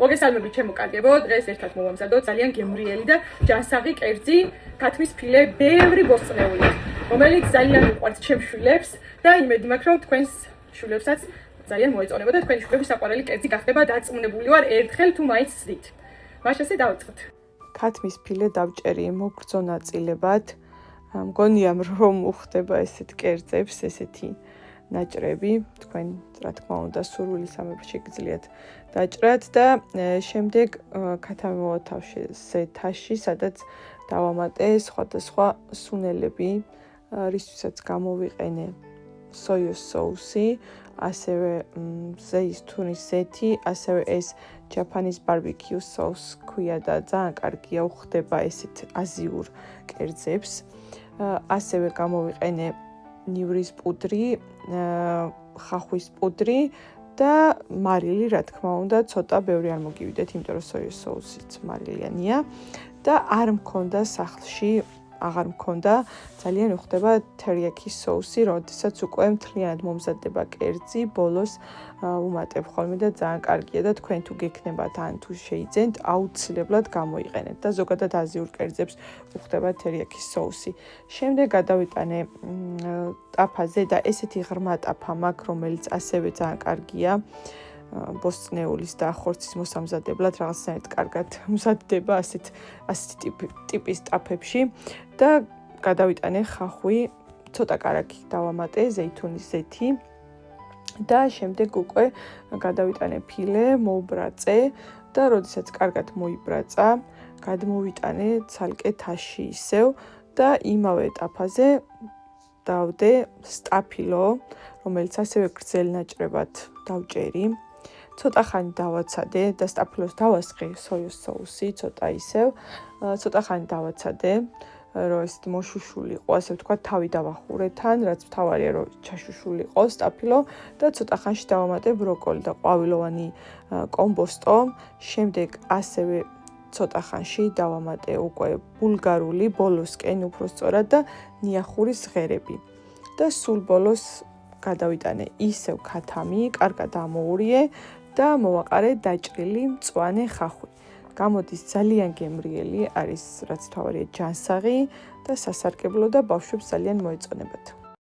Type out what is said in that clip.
მოგესალმებით ჩემო კარგებო, დღეს ერთად მოვამზადოთ ძალიან გემრიელი და ჯანსაღი კერძი, ქათმის ფილე, ბევრი ბოსტნეული, რომელიც ძალიან უყვართ ჩემს შვილებს და იმედი მაქვს, რომ თქვენს შვილებსაც ძალიან მოეწონება და თქვენი შვილების საყვარელი კერძი გახდება დარწმუნებული ვარ ერთხელ თუ მაინც ზრდით. მაშასე დავიწყოთ. ქათმის ფილე დავჭერი მოგრძო ნაწილებად. მგონია რომ უხდება ესეთ კერძებს, ესეთი ნაჭრები, თქვენ რა თქმა უნდა სურვილი სამეფო შეგიძლიათ დაჭრათ და შემდეგ ქათამოვათავშე თაში, სადაც დავამატე სხვადასხვა სუნელები, რისთვისაც გამოვიყენე სოიოს соуსი, ასევე ზეითუნის ზეთი, ასევე ეს ჯაპანის ბარბეკიუ соус ქვია და ძალიან კარგია, უხდება ესეთ აზიურ კერძებს. ასევე გამოვიყენე ნივრის პუდრი, ხახვის პუდრი და მარილი, რა თქმა უნდა, ცოტა ბევრი არ მოგივიდეთ, იმიტომ რომ სოიოს соусიც მარილიანია და არ მქონდა სახლში, აღარ მქონდა, ძალიან უხდება თერიაქის соуსი, როდესაც უკვე მთლიანად მომზადდება კერძი, ბოლოს უმატებ ხოლმე და ძალიან კარგია და თქვენ თუ გექნებათ ან თუ შეიძენთ, აუცილებლად გამოიყენეთ და ზოგადად აზიურ კერძებს უხდება თერიაქის соуსი. შემდეგ გადავიტანე ტაფაზე და ესეთი ღრმა ტაფა მაქვს, რომელიც ასევე ძალიან კარგია. ბოსტნეულის და ხორცის მოსამზადებლად რაღაცნაირად კარგად მზადდება ასეთი ტიპის ტაფებში და გადავიტანე ხახვი, ცოტა კარაქი დავამატე, ზეითუნის ზეთი და შემდეგ უკვე გადავიტანე ფილე, მოვბრაწე და როდესაც კარგად მოიბრაცა, გადმოვიტანე ცალკე თაში ისევ და იმავე ტაფაზე დავდე სტაფილო, რომელიც ასევე გრძელ ნაჭრებად დავჭერი. ცოტა ხანი დავაცადე და სტაფილოს დავასხე სოიოს соуსი, ცოტა ისევ, ცოტა ხანი დავაცადე, რომ ეს მოშუშული იყო, ასე ვთქვათ, თავი დავახურე თან, რაც მთავარია, რომ ჩაშუშული იყო სტაფილო და ცოტა ხანში დავამატე ბროკოლი და ყვავილოვანი კომბოსტო. შემდეგ ასევე ცოტა ხანში დავამატე უკვე ბულგარული, ბოლოსკენ უფრო სწორად და ნიახურის ღერები. და სულ ბოლოს გადავიტანე ისევ ქათამი, კარგად ამოურიე და მოვაყარე დაჭრილი მწვანე ხახვი. გამოდის ძალიან გემრიელი, არის რაც თავარია ჯანსაღი და სასარგებლო და ბავშვებს ძალიან მოეწონებათ.